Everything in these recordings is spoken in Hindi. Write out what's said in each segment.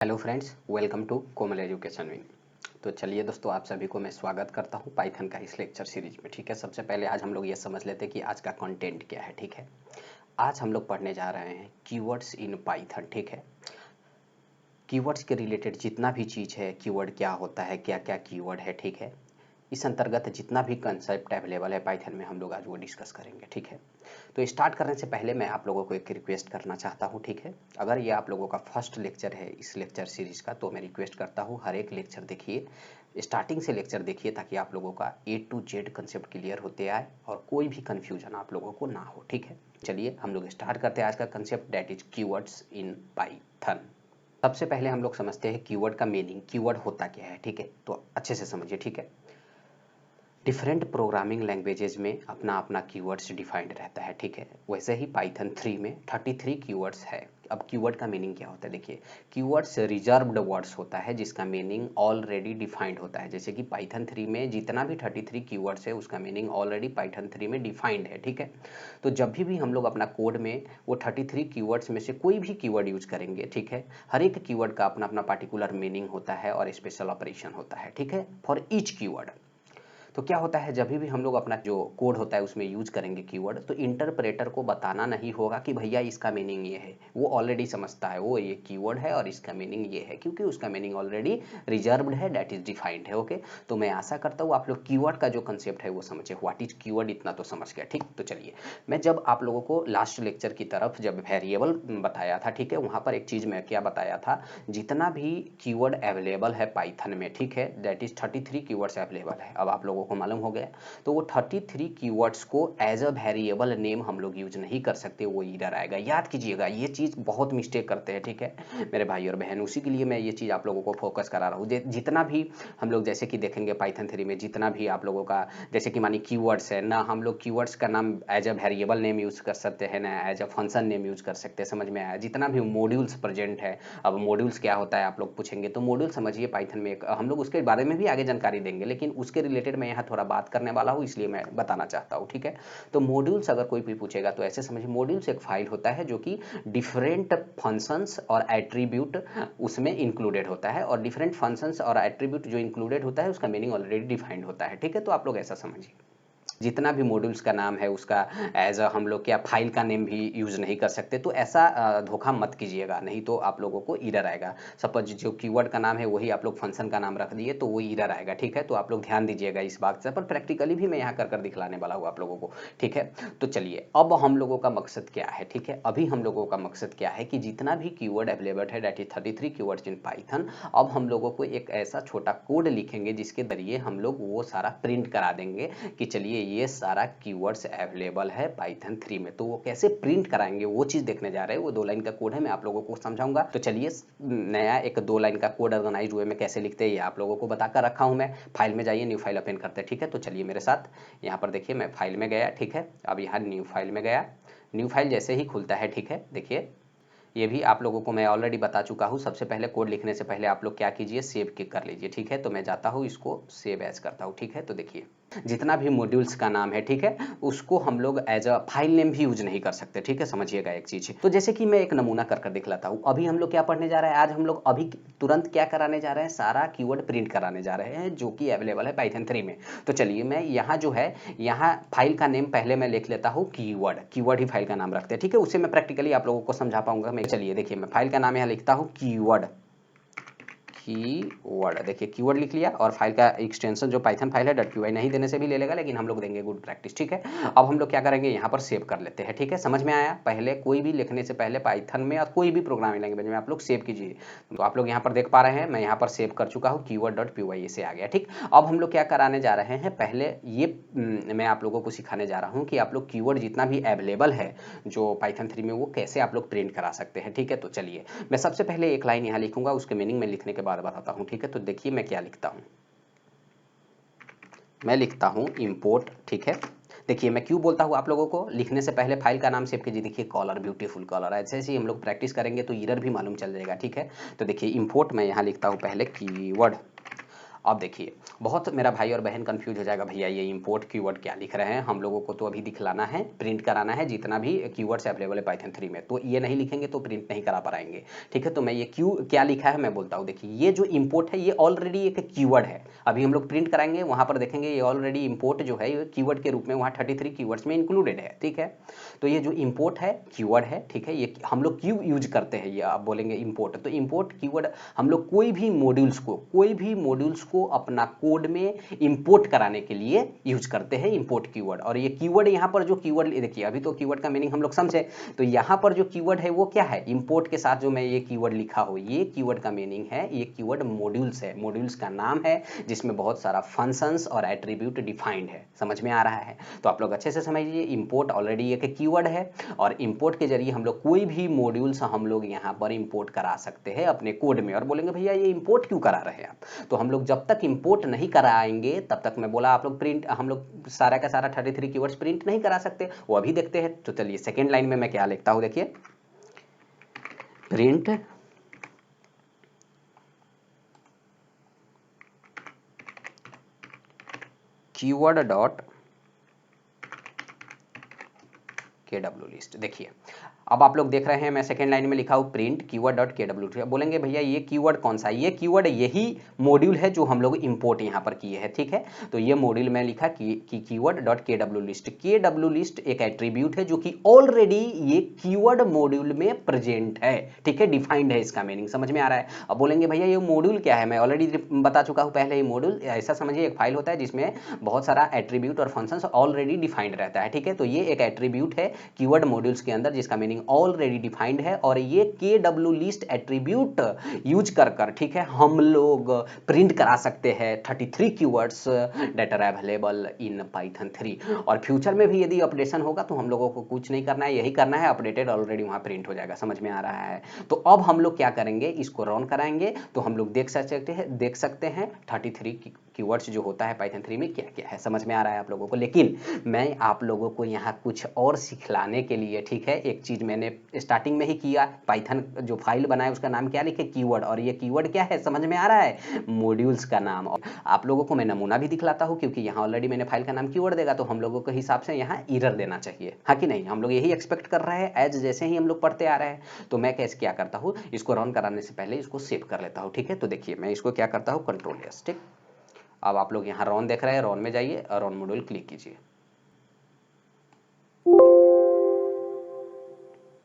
Hello friends, welcome to Komal education wing. तो चलिए दोस्तों, आप सभी को मैं स्वागत करता हूं पाइथन का इस लेक्चर सीरीज में। ठीक है, सबसे पहले आज हम लोग ये समझ लेते हैं कि आज का कंटेंट क्या है। ठीक है, आज हम लोग पढ़ने जा रहे हैं कीवर्ड्स इन पाइथन। ठीक है, कीवर्ड्स के रिलेटेड जितना भी चीज़ है, कीवर्ड क्या होता है, क्या क्या कीवर्ड है। ठीक है, इस अंतर्गत जितना भी कंसेप्ट अवेलेबल है पाइथन में, हम लोग आज वो डिस्कस करेंगे। ठीक है, तो स्टार्ट करने से पहले मैं आप लोगों को एक रिक्वेस्ट करना चाहता हूँ। ठीक है, अगर ये आप लोगों का फर्स्ट लेक्चर है इस लेक्चर सीरीज का, तो मैं रिक्वेस्ट करता हूँ हर एक लेक्चर देखिए, स्टार्टिंग से लेक्चर देखिए, ताकि आप लोगों का A to Z concept clear होते आए और कोई भी कन्फ्यूजन आप लोगों को ना हो। ठीक है, चलिए हम लोग स्टार्ट करते हैं आज का concept, that is keywords in Python. सबसे पहले हम लोग समझते हैं कीवर्ड का मीनिंग, कीवर्ड होता क्या है। ठीक है, तो अच्छे से समझिए। ठीक है, डिफरेंट प्रोग्रामिंग लैंग्वेजेज में अपना अपना कीवर्ड्स डिफाइंड रहता है। ठीक है, वैसे ही पाइथन 3 में 33 कीवर्ड्स है। अब कीवर्ड का मीनिंग क्या होता है, देखिए, कीवर्ड्स रिजर्व्ड वर्ड्स होता है जिसका मीनिंग ऑलरेडी डिफाइंड होता है। जैसे कि पाइथन 3 में जितना भी 33 कीवर्ड्स है उसका मीनिंग ऑलरेडी पाइथन 3 में डिफाइंड है। ठीक है, तो जब भी हम लोग अपना कोड में वो 33 कीवर्ड्स में से कोई भी कीवर्ड यूज करेंगे, ठीक है, हर एक कीवर्ड का अपना अपना पार्टिकुलर मीनिंग होता है और स्पेशल ऑपरेशन होता है। ठीक है, फॉर ईच कीवर्ड। तो क्या होता है, जब भी हम लोग अपना जो कोड होता है उसमें यूज करेंगे कीवर्ड, तो इंटरप्रेटर को बताना नहीं होगा कि भैया इसका मीनिंग ये है। वो ऑलरेडी समझता है वो ये कीवर्ड है और इसका मीनिंग ये है, क्योंकि उसका मीनिंग ऑलरेडी रिजर्व्ड है, दैट इज डिफाइंड है। ओके, तो मैं आशा करता हूँ आप लोग कीवर्ड का जो कंसेप्ट है वो समझे, व्हाट इज कीवर्ड, इतना तो समझ गया। ठीक, तो चलिए, मैं जब आप लोगों को लास्ट लेक्चर की तरफ जब वेरिएबल बताया था, ठीक है, वहां पर एक चीज मैं क्या बताया था, जितना भी कीवर्ड अवेलेबल है पाइथन में, ठीक है, दैट इज 33 कीवर्ड्स अवेलेबल है। अब आप लोगों को मालूम हो गया, तो वो 33 कीवर्ड्स को एज अ वेरिएबल नेम हम लोग यूज नहीं कर सकते, वो एरर आएगा। याद कीजिएगा, ये चीज बहुत मिस्टेक करते हैं। ठीक है मेरे भाई और बहन, उसी के लिए मैं ये चीज आप लोगों को फोकस करा रहा हूँ। जितना भी हम लोग जैसे कि देखेंगे पाइथन 3 में, जितना भी आप लोगों का जैसे कि मानी कीवर्ड्स है ना, हम लोग कीवर्ड्स का नाम as a variable name use कर सकते हैं ना, as a function name use कर सकते हैं। समझ में आया? जितना भी मॉड्यूल्स प्रेजेंट है, अब मॉड्यूल्स क्या होता है आप लोग पूछेंगे, तो मॉड्यूल समझिए पाइथन में एक, हम लोग उसके बारे में भी आगे जानकारी देंगे, लेकिन उसके रिलेटेड मैं यहाँ थोड़ा बात करने वाला हूँ, इसलिए मैं बताना चाहता हूँ। ठीक है, तो मॉड्यूल्स अगर कोई भी पूछेगा तो ऐसे समझिए, मॉड्यूल्स एक फाइल होता है जो कि डिफरेंट फंक्शंस और एट्रीब्यूट उसमें इंक्लूडेड होता है, और डिफरेंट फंक्शंस और एट्रीब्यूट जो इंक्लूडेड होता है उसका मीनिंग ऑलरेडी डिफाइंड होता है। ठीक है, तो आप लोग ऐसा समझिए, जितना भी मॉड्यूल्स का नाम है उसका एज अ हम लोग क्या फाइल का नेम भी यूज़ नहीं कर सकते। तो ऐसा धोखा मत कीजिएगा, नहीं तो आप लोगों को एरर आएगा। सपोज जो कीवर्ड का नाम है वही आप लोग फंक्शन का नाम रख दिए तो वो एरर आएगा। ठीक है, तो आप लोग ध्यान दीजिएगा इस बात से, पर प्रैक्टिकली भी मैं यहाँ कर कर दिखलाने वाला हूँ आप लोगों को। ठीक है, तो चलिए, अब हम लोगों का मकसद क्या है। ठीक है, अभी हम लोगों का मकसद क्या है कि जितना भी कीवर्ड अवेलेबल है, that is 33 keywords in Python, अब हम लोगों को एक ऐसा छोटा कोड लिखेंगे जिसके जरिए हम लोग वो सारा प्रिंट करा देंगे कि चलिए ये सारा कीवर्ड्स अवेलेबल है पाइथन 3 में। तो वो कैसे प्रिंट कराएंगे वो चीज देखने जा रहे हैं। वो 2 लाइन का कोड है, मैं आप लोगों को समझाऊंगा। तो चलिए, नया एक 2 लाइन का कोड ऑर्गेनाइज हुए में कैसे लिखते हैं ये आप लोगों को बताकर रखा हूं मैं। फाइल में जाइए, न्यू फाइल ओपन करते हैं। ठीक है, तो चलिए मेरे साथ यहाँ पर देखिए, मैं फाइल में गया। ठीक है, अब यहाँ न्यू फाइल में गया। न्यू फाइल जैसे ही खुलता है, ठीक है, देखिए, ये भी आप लोगों को मैं ऑलरेडी बता चुका हूँ। सबसे पहले कोड लिखने से पहले आप लोग क्या कीजिए, सेव क्लिक कर लीजिए। ठीक है, तो मैं जाता हूँ इसको सेव एज करता हूँ। ठीक है, तो देखिए, जितना भी मॉड्यूल्स का नाम है, ठीक है, उसको हम लोग एज अ फाइल नेम भी यूज नहीं कर सकते। ठीक है, समझिएगा एक चीज। तो जैसे कि मैं एक नमूना कर कर दिखलाता हूँ। अभी हम लोग क्या पढ़ने जा रहे हैं, आज हम लोग अभी तुरंत क्या कराने जा रहे हैं, सारा कीवर्ड प्रिंट कराने जा रहे हैं जो कि अवेलेबल है पाइथन 3 में। तो चलिए, मैं यहाँ जो है, यहाँ फाइल का नेम पहले मैं लिख लेता हूँ कीवर्ड। कीवर्ड ही फाइल का नाम रखते हैं। ठीक है, उससे मैं प्रैक्टिकली आप लोगों को समझा पाऊंगा मैं। चलिए देखिए, मैं फाइल का नाम यहाँ लिखता हूँ कीवर्ड। कीवर्ड, देखिए कीवर्ड लिख लिया, और फाइल का एक्सटेंशन जो पाइथन फाइल है .py नहीं देने से भी ले लेगा, लेकिन हम लोग देंगे गुड प्रैक्टिस। ठीक है, अब हम लोग क्या करेंगे, यहाँ पर सेव कर लेते हैं। ठीक है, समझ में आया? पहले कोई भी लिखने से पहले पाइथन में या कोई भी प्रोग्रामिंग लैंग्वेज में आप लोग सेव कीजिए। तो आप लोग यहाँ पर देख पा रहे हैं, मैं यहाँ पर सेव कर चुका हूँ, कीवर्ड.py से आ गया। ठीक, अब हम लोग क्या कराने जा रहे हैं, पहले ये मैं आप लोगों को सिखाने जा रहा हूँ कि आप लोग कीवर्ड जितना भी अवेलेबल है जो पाइथन 3 में, वो कैसे आप लोग प्रिंट करा सकते हैं। ठीक है, तो चलिए, मैं सबसे पहले एक लाइन यहाँ लिखूंगा, उसके मीनिंग में लिखने के बाद बताता हूँ। ठीक है, तो देखिए मैं क्या लिखता हूँ, मैं लिखता हूँ इंपोर्ट। ठीक है, देखिए मैं क्यों बोलता हूँ आप लोगों को, लिखने से पहले फाइल का नाम सेव कीजिए। देखिए कलर, ब्यूटीफुल कलर, ऐसे ऐसे हम लोग प्रैक्टिस करेंगे तो एरर भी मालूम चल जाएगा। ठीक है, तो देखिए इंपोर्ट मैं यहाँ लिखता हूँ पहले कीवर्ड। अब देखिए, बहुत मेरा भाई और बहन कंफ्यूज हो जाएगा, भैया ये इंपोर्ट कीवर्ड क्या लिख रहे हैं, हम लोगों को तो अभी दिखलाना है, प्रिंट कराना है जितना भी कीवर्ड्स अवेलेबल है पाइथन 3 में, तो ये नहीं लिखेंगे तो प्रिंट नहीं करा पाएंगे। ठीक है, तो मैं ये क्या लिखा है मैं बोलता हूँ। देखिए, ये जो इंपोर्ट है ये ऑलरेडी एक कीवर्ड है, अभी हम लोग प्रिंट कराएंगे वहां पर देखेंगे ये ऑलरेडी इंपोर्ट जो है कीवर्ड के रूप में वहाँ 33 कीवर्ड्स में इंक्लूडेड है। ठीक है, तो ये जो इंपोर्ट है कीवर्ड है। ठीक है, ये हम लोग क्यों यूज करते हैं, ये आप बोलेंगे इंपोर्ट, तो इंपोर्ट कीवर्ड हम लोग कोई भी मॉड्यूल्स को अपना कोड में इंपोर्ट कराने के लिए यूज करते हैं इंपोर्ट कीवर्ड। और ये कीवर्ड यहाँ पर जो कीवर्ड देखिए, अभी तो कीवर्ड का मीनिंग हम लोग समझे, तो यहाँ पर जो कीवर्ड है वो क्या है, इंपोर्ट के साथ जो मैं ये कीवर्ड लिखा हो, ये कीवर्ड का मीनिंग है, ये कीवर्ड मॉड्यूल्स है, मॉड्यूल्स का नाम है जिसमें बहुत सारा फंक्शंस और एट्रीब्यूट डिफाइंड है। समझ में आ रहा है, तो आप लोग अच्छे से समझिए, इंपोर्ट ऑलरेडी एक कीवर्ड है और इंपोर्ट के जरिए हम लोग कोई भी मॉड्यूल्स हम लोग यहाँ पर इंपोर्ट करा सकते हैं अपने कोड में। और बोलेंगे भैया ये इंपोर्ट क्यों करा रहे हैं आप, तो हम लोग जब तक इंपोर्ट नहीं कराएंगे तब तक, मैं बोला आप लोग प्रिंट, हम लोग सारा का सारा 33 कीवर्ड्स प्रिंट नहीं करा सकते, वो अभी देखते हैं। तो चलिए सेकेंड लाइन में मैं क्या लिखता हूं, देखिए, print keyword dot KW list. देखिए, अब आप लोग देख रहे हैं मैं सेकेंड लाइन में लिखा हूं प्रिंट कीवर्ड डॉट KW। बोलेंगे भैया ये कीवर्ड कौन सा है, ये कीवर्ड यही मॉड्यूल है जो हम लोग इंपोर्ट यहाँ पर किए हैं। ठीक है, तो ये मॉड्यूल में लिखा कि keyword dot KW list. KW list एक एट्रीब्यूट है जो कि ऑलरेडी ये कीवर्ड मॉड्यूल में प्रेजेंट है। ठीक है, डिफाइंड है, इसका मीनिंग समझ में आ रहा है। अब बोलेंगे भैया ये मॉड्यूल क्या है, मैं ऑलरेडी बता चुका हूँ पहले, ये मॉड्यूल ऐसा समझिए एक फाइल होता है जिसमें बहुत सारा एट्रीब्यूट और फंक्शंस ऑलरेडी डिफाइंड रहता है। ठीक है, तो ये एक एट्रीब्यूट है कीवर्ड मॉड्यूल्स के अंदर जिसका मीनिंग ऑलरेडी डिफाइंड है, और ये KW लिस्ट एट्रीब्यूट यूज कर, ठीक है, हम लोग प्रिंट करा सकते हैं 33 keywords that are available in Python 3। और फ्यूचर में भी यदि अपडेशन होगा तो हम लोगों को कुछ नहीं करना है, यही करना है, अपडेटेड ऑलरेडी वहां प्रिंट हो जाएगा। समझ में आ रहा है, तो अब हम लोग क्या करेंगे, इसको रन कराएंगे तो हम लोग देख सकते हैं 33 कीवर्ड्स जो होता है पाइथन 3 में क्या क्या है। समझ में आ रहा है आप लोगों को, लेकिन मैं आप लोगों को यहाँ कुछ और सिखलाने के लिए, ठीक है, एक चीज मैंने स्टार्टिंग में ही किया, पाइथन जो फाइल बनाया उसका नाम क्या लिखे, कीवर्ड, और ये कीवर्ड क्या है समझ में आ रहा है, मॉड्यूल्स का नाम। और आप लोगों को मैं नमूना भी दिखलाता हूँ, क्योंकि यहाँ ऑलरेडी मैंने फाइल का नाम कीवर्ड देगा तो हम लोगों के हिसाब से यहाँ एरर देना चाहिए, हाँ कि नहीं, हम लोग यही एक्सपेक्ट कर रहे हैं एज जैसे ही हम लोग पढ़ते आ रहे हैं। तो मैं कैसे क्या करता हूँ, इसको रन कराने से पहले इसको सेव कर लेता हूँ। ठीक है, तो देखिए मैं इसको क्या करता हूँ, Ctrl+S। ठीक, अब आप लोग यहाँ रॉन देख रहे हैं, रॉन में जाइए और रॉन मॉड्यूल क्लिक कीजिए।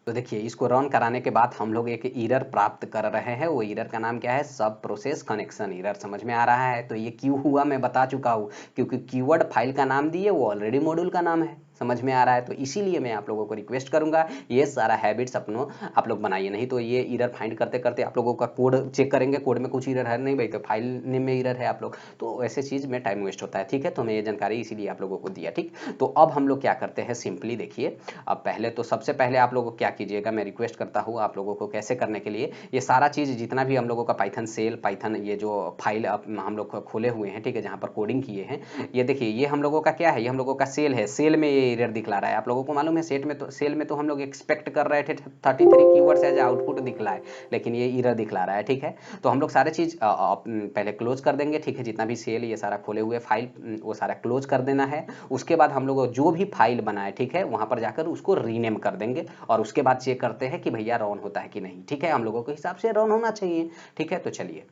तो देखिए, इसको रन कराने के बाद हम लोग एक एरर प्राप्त कर रहे हैं, वो एरर का नाम क्या है, सब प्रोसेस कनेक्शन एरर। समझ में आ रहा है, तो ये क्यों हुआ मैं बता चुका हूँ, क्योंकि कीवर्ड फाइल का नाम दिए वो ऑलरेडी मॉड्यूल का नाम है। समझ में आ रहा है, तो इसीलिए मैं आप लोगों को रिक्वेस्ट करूंगा ये सारा हैबिट्स अपनों आप लोग बनाइए, नहीं तो ये एरर फाइंड करते करते आप लोगों का कोड चेक करेंगे, कोड में कुछ एरर है नहीं भाई, तो फाइल नेम में एरर है आप लोग, तो ऐसे चीज में टाइम वेस्ट होता है। ठीक है, तो मैं ये जानकारी इसीलिए आप लोगों को दिया। ठीक, तो अब हम लोग क्या करते हैं, सिंपली देखिए, अब पहले तो सबसे पहले आप लोगों को क्या कीजिएगा, मैं रिक्वेस्ट करता हूँ आप लोगों को कैसे करने के लिए, ये सारा चीज जितना भी हम लोगों का पाइथन सेल, पाइथन ये जो फाइल हम लोग खोले हुए हैं, ठीक है, जहाँ पर कोडिंग किए हैं, ये देखिए, ये हम लोगों का क्या है, ये हम लोगों का सेल है, सेल में ये एरर दिखला रहा है। आप लोगों को मालूम है सेल में तो हम लोग एक्सपेक्ट कर रहे थे 33 कीवर्ड्स एज आउटपुट दिखला है, लेकिन ये एरर दिखला रहा है। ठीक है, तो हम लोग सारे चीज पहले क्लोज कर देंगे। ठीक है, जितना भी सेल ये सारा खोले हुए फाइल वो सारा क्लोज कर देना है। उसके बाद हम लोग जो भी फाइल बनाए, ठीक है, वहां पर जाकर उसको रीनेम कर देंगे, और उसके बाद चेक करते हैं कि भैया रन होता है कि नहीं। ठीक है, हम लोगों के हिसाब से रन होना चाहिए। ठीक है, तो चलिए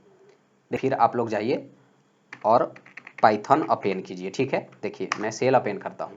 फिर आप लोग जाइए और पाइथन अपेन कीजिए। ठीक है, देखिए मैं सेल अपेन करता हूं।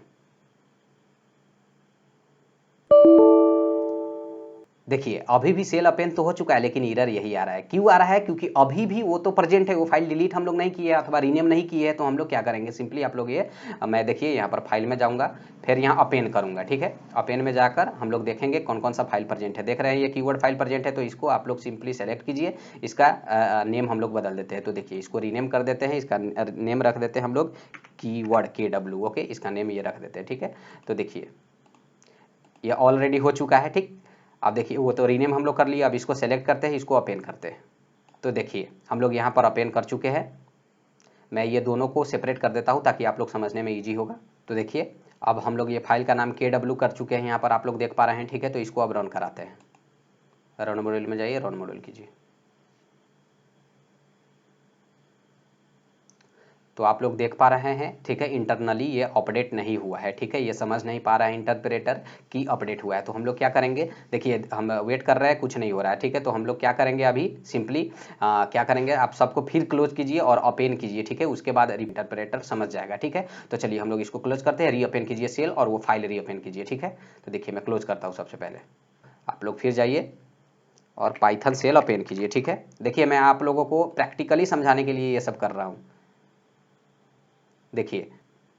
देखिए अभी भी सेल अपेन तो हो चुका है, लेकिन एरर यही आ रहा है। क्यों आ रहा है, क्योंकि अभी भी वो तो प्रेजेंट है, वो फाइल डिलीट हम लोग नहीं किए अथवा रीनेम नहीं किए है। तो हम लोग क्या करेंगे, सिंपली आप लोग ये, मैं देखिए यहाँ पर फाइल में जाऊंगा, फिर यहाँ अपेन करूंगा। ठीक है, अपेन में जाकर हम लोग देखेंगे कौन कौन सा फाइल प्रेजेंट है। देख रहे हैं ये कीवर्ड फाइल प्रेजेंट है, तो इसको आप लोग सिंपली सेलेक्ट कीजिए, इसका नेम हम लोग बदल देते हैं। तो देखिए इसको रीनेम कर देते हैं, इसका नेम रख देते हैं हम लोग कीवर्ड KW। ओके, इसका नेम ये रख देते हैं। ठीक है, तो देखिए ये ऑलरेडी हो चुका है। ठीक, अब देखिए वो तो रीनेम हम लोग कर लिया, अब इसको सेलेक्ट करते हैं, इसको अपेन करते हैं। तो देखिए हम लोग यहाँ पर अपेन कर चुके हैं। मैं ये दोनों को सेपरेट कर देता हूँ ताकि आप लोग समझने में ईजी होगा। तो देखिए अब हम लोग ये फाइल का नाम KW कर चुके हैं, यहाँ पर आप लोग देख पा रहे हैं। ठीक है, तो इसको अब रन कराते हैं। रन मॉड्यूल में जाइए, रन मॉड्यूल कीजिए। तो आप लोग देख पा रहे हैं, ठीक है, इंटरनली ये अपडेट नहीं हुआ है, ठीक है, ये समझ नहीं पा रहा है इंटरप्रेटर कि अपडेट हुआ है। तो हम लोग क्या करेंगे, देखिए हम वेट कर रहे हैं, कुछ नहीं हो रहा है, ठीक है, तो हम लोग क्या करेंगे अभी सिंपली क्या करेंगे, आप सबको फिर क्लोज कीजिए और ओपन कीजिए, ठीक है, उसके बाद इंटरप्रेटर समझ जाएगा, ठीक है। तो चलिए हम लोग इसको क्लोज करते हैं, रीओपन कीजिए सेल और वो फाइल रीओपन कीजिए, ठीक है। तो देखिए मैं क्लोज करता हूँ सबसे पहले, आप लोग फिर जाइए और पाइथन सेल ओपन कीजिए, ठीक है। देखिए मैं आप लोगों को प्रैक्टिकली समझाने के लिए ये सब कर रहा हूँ। देखिए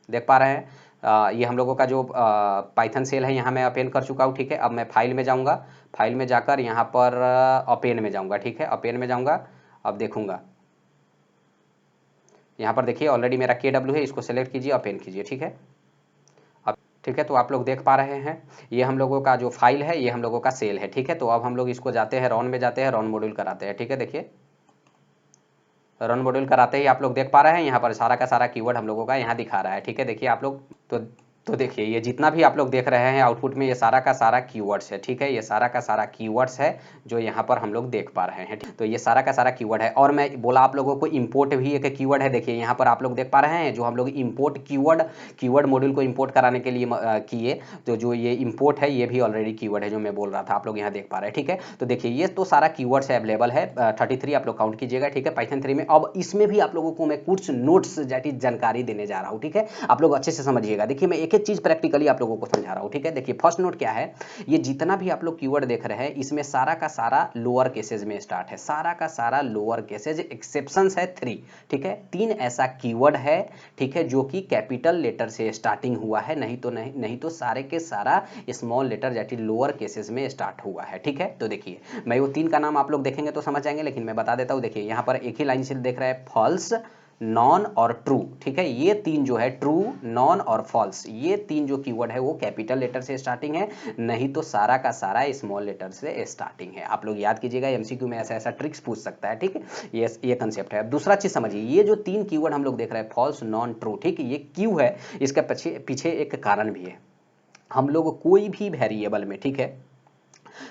देख पा रहे हैं, ये हम लोगों का जो पाइथन सेल है यहाँ मैं ओपन कर चुका हूँ, ठीक है। अब मैं फाइल में जाऊँगा, फाइल में जाकर यहाँ पर ओपन में जाऊँगा, ठीक है, ओपन में जाऊँगा। अब देखूँगा यहाँ पर देखिए ऑलरेडी मेरा KW है, इसको सेलेक्ट कीजिए, ओपन कीजिए, ठीक है। अब ठीक है, तो आप लोग देख पा रहे हैं ये हम लोगों का जो फाइल है ये हम लोगों का सेल है, ठीक है। तो अब हम लोग इसको जाते हैं रन में, जाते हैं रन मॉड्यूल कराते हैं, ठीक है। देखिए रन मॉड्यूल कराते ही आप लोग देख पा रहे हैं यहाँ पर सारा का सारा कीवर्ड हम लोगों का यहाँ दिखा रहा है, ठीक है। देखिए आप लोग तो देखिए ये जितना भी आप लोग देख रहे हैं आउटपुट में, ये सारा का सारा कीवर्ड्स है, ठीक है, ये सारा का सारा कीवर्ड्स है जो यहाँ पर हम लोग देख पा रहे हैं। तो ये सारा का सारा कीवर्ड है, और मैं बोला आप लोगों को इंपोर्ट भी एक कीवर्ड है। देखिए यहाँ पर आप लोग देख पा रहे हैं जो हम लोग इंपोर्ट कीवर्ड मॉड्यूल को इंपोर्ट कराने के लिए किए, तो जो ये इंपोर्ट है ये भी ऑलरेडी कीवर्ड है जो मैं बोल रहा था, आप लोग यहाँ देख पा रहे हैं, ठीक है। तो देखिए ये तो सारा कीवर्ड्स है, अवेलेबल है 33 आप लोग काउंट कीजिएगा, ठीक है, पाइथन 3 में। अब इसमें भी आप लोगों को मैं कुछ नोट्स जैसी जानकारी देने जा रहा हूँ, ठीक है, आप लोग अच्छे से समझिएगा। देखिए मैं एक एक चीज प्रैक्टिकली आप लोगों को समझा रहा हूँ, ठीक है। देखिए फर्स्ट नोट क्या है, ये जितना भी आप लोग कीवर्ड देख रहे हैं इसमें सारा का सारा लोअर केसेज में स्टार्ट है, सारा का सारा लोअर केसेज, एक्सेप्शंस है 3, ठीक है, 3 ऐसा कीवर्ड है, ठीक है, जो कि कैपिटल लेटर से स्टार्टिंग हुआ है, नहीं तो सारे के सारा स्मॉल लेटर जैसे लोअर केसेज में स्टार्ट हुआ है, ठीक है। तो देखिए मैं वो 3 का नाम आप लोग देखेंगे तो समझ जाएंगे, लेकिन मैं बता देता हूँ। देखिए यहाँ पर एक ही लाइन से देख रहे हैं, फॉल्स, नॉन और ट्रू, ठीक है, ये 3 जो है ट्रू, नॉन और फॉल्स, ये 3 जो कीवर्ड है वो कैपिटल लेटर से स्टार्टिंग है, नहीं तो सारा का सारा स्मॉल लेटर से स्टार्टिंग है। आप लोग याद कीजिएगा, एमसीक्यू में ऐसा ऐसा ट्रिक्स पूछ सकता है, ठीक है, ये कंसेप्ट है। अब दूसरा चीज समझिए, ये जो 3 कीवर्ड हम लोग देख रहे हैं, फॉल्स, नॉन, ट्रू, ठीक है, ये क्यों है, इसका पीछे एक कारण भी है। हम लोग कोई भी वेरिएबल में, ठीक है,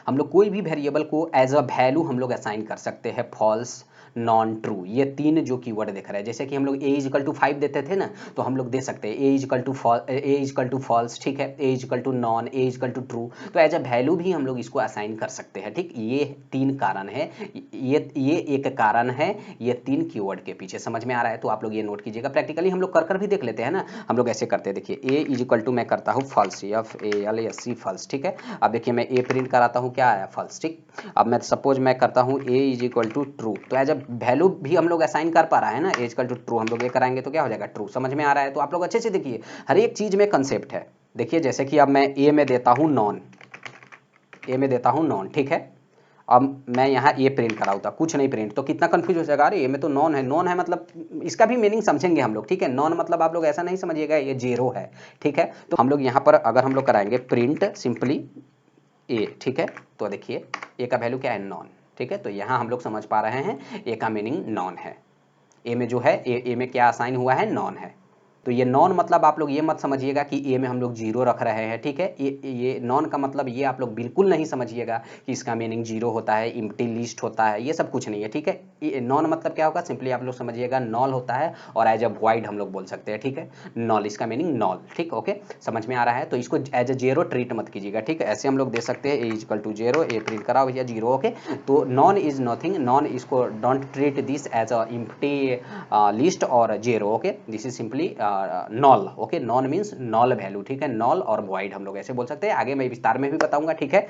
हम लोग कोई भी वेरिएबल को एज अ वैल्यू हम लोग असाइन कर सकते हैं, फॉल्स, नॉन, ट्रू, ये 3 जो कीवर्ड दिख रहा है। जैसे कि हम लोग a=5 देते थे ना, तो हम लोग दे सकते हैं a= फॉल्स, ठीक है, a= नॉन, a= ट्रू, तो एज अ वैल्यू भी हम लोग इसको असाइन कर सकते हैं, ठीक। ये 3 कारण है, ये एक कारण है, ये 3 कीवर्ड के पीछे, समझ में आ रहा है। तो आप लोग ये नोट कीजिएगा, प्रैक्टिकली हम लोग कर भी देख लेते हैं ना। हम लोग ऐसे करते हैं, देखिए a= मैं करता हूँ फॉल्स, FALSE फॉल्स, ठीक है। अब देखिए मैं a प्रिंट कराता हूँ, क्या आया, फॉल्स, ठीक। अब मैं सपोज मैं करता हूँ a= ट्रू, तो एज अ वैल्यू भी हम लोग असाइन कर पा रहा है ना, a= ट्रू, हम लोग ये कराएंगे तो क्या हो जाएगा, ट्रू, समझ में आ रहा है। तो आप लोग अच्छे से देखिए, हर एक चीज में कंसेप्ट है। देखिए जैसे कि अब मैं a में देता हूँ नॉन, ठीक है। अब मैं यहाँ ए प्रिंट करा होता, कुछ नहीं प्रिंट, तो कितना कंफ्यूज हो जाएगा, अरे ये में तो नॉन है मतलब इसका भी मीनिंग समझेंगे हम लोग, ठीक है। नॉन मतलब आप लोग ऐसा नहीं समझिएगा ये 0 है, ठीक है। तो हम लोग यहाँ पर अगर हम लोग कराएंगे प्रिंट सिंपली ए, ठीक है, तो देखिए ए का वैल्यू क्या है, नॉन, ठीक है। तो यहाँ हम लोग समझ पा रहे हैं ए का मीनिंग नॉन है, ए में जो है ए में क्या असाइन हुआ है, नॉन है। तो ये नॉन मतलब आप लोग ये मत समझिएगा कि ए में हम लोग 0 रख रहे हैं, ठीक है। ये नॉन का मतलब ये आप लोग बिल्कुल नहीं समझिएगा कि इसका मीनिंग 0 होता है, एम्प्टी लिस्ट होता है, ये सब कुछ नहीं है, ठीक है। नॉन मतलब क्या होगा, सिंपली आप लोग समझिएगा नॉल होता है, और एज अ वॉइड हम लोग बोल सकते हैं, ठीक है, नॉल, इसका मीनिंग नॉल, ठीक, ओके, समझ में आ रहा है। तो इसको एज अ 0 ट्रीट मत कीजिएगा, ठीक है। ऐसे हम लोग दे सकते हैं a=0, ए प्रिंट कराओ भैया 0, ओके। तो नॉन इज नथिंग, नॉन इसको don't treat this as a empty list और 0, okay, this is simply null, okay. None means null value, ठीक है, नॉल और वॉइड हम लोग ऐसे बोल सकते हैं। आगे मैं विस्तार में भी बताऊंगा, ठीक है।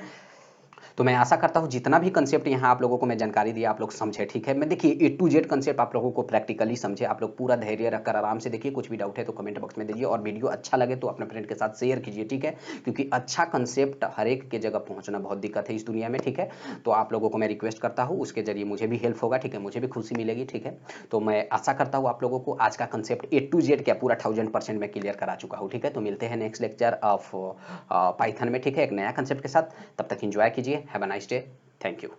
तो मैं आशा करता हूँ जितना भी कंसेप्ट यहाँ आप लोगों को मैं जानकारी दी आप लोग समझे, ठीक है। मैं देखिए A to Z कंसेप्ट आप लोगों को प्रैक्टिकली समझे, आप लोग पूरा धैर्य रखकर आराम से देखिए, कुछ भी डाउट है तो कमेंट बॉक्स में दीजिए, और वीडियो अच्छा लगे तो अपने फ्रेंड के साथ शेयर कीजिए, ठीक है, क्योंकि अच्छा कंसेप्ट हर एक के जगह पहुँचना बहुत दिक्कत है इस दुनिया में, ठीक है। तो आप लोगों को मैं रिक्वेस्ट करता हूँ, उसके जरिए मुझे भी हेल्प होगा, ठीक है, मुझे भी खुशी मिलेगी, ठीक है। तो मैं आशा करता हूँ आप लोगों को आज का कंसेप्ट A to Z क्या पूरा 1000% मैं क्लियर करा चुका हूँ, ठीक है। तो मिलते हैं नेक्स्ट लेक्चर ऑफ पाइथन में, ठीक है, एक नया कंसेप्ट के साथ। तब तक एंजॉय कीजिए, have a nice day, thank you.